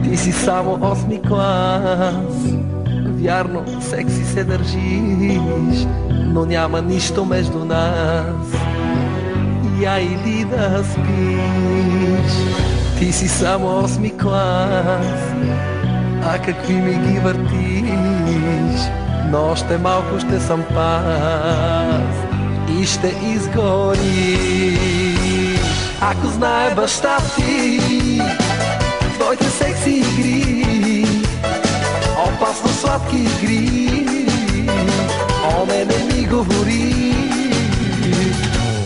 Ти си само 8-ми клас, вярно, секси се държиш, но няма нищо между нас. Я иди да спиш. Ти си само 8-ми клас, а какви ми ги въртиш, но още малко ще съм пас и ще изгориш. Ако знае баща ти твоите секси игри, опасно сладки игри, о не ми говори.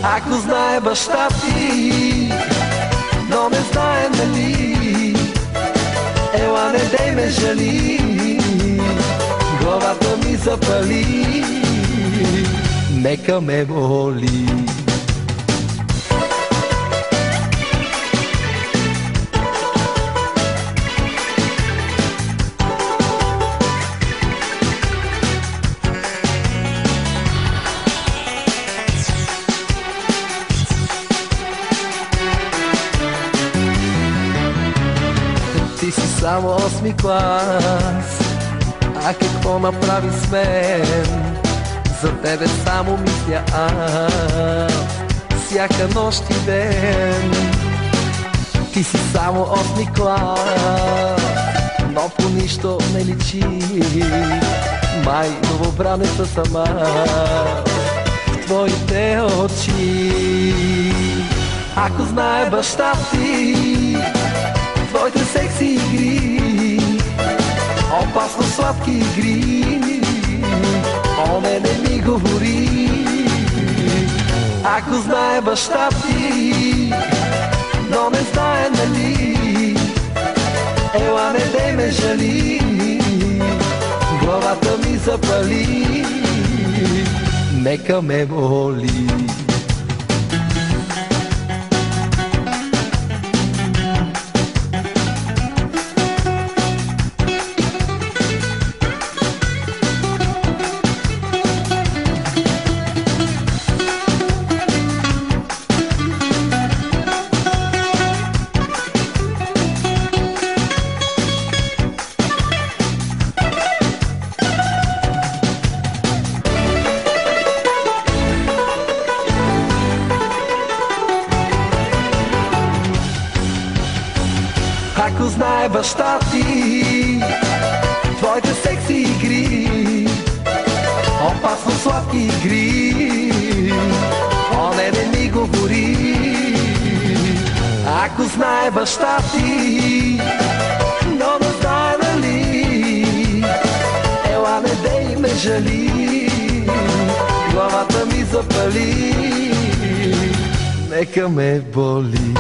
Ако знае баща ти, но не знае нали, ела не дей ме жали, главата ми запали, нека ме боли. Ти си само 8-ми клас, а какво направи с мен? За тебе само мисля аз, всяка нощ и ден. Ти си само 8-ми клас, но по нищо не личи, май новобранеца сама в твоите очи. Ако знае баща ти твоите секси игри, опасно сладки игри, о не ми говори. Ако знае баща ти, но не знае нали, ела не дей ме жали, главата ми запали, нека ме боли. Ако знае баща ти твоите секси игри, опасно сладки игри, о не ми говори. Ако знае баща ти, но не знае нали, ела не дей ме жали, главата ми запали, нека ме боли.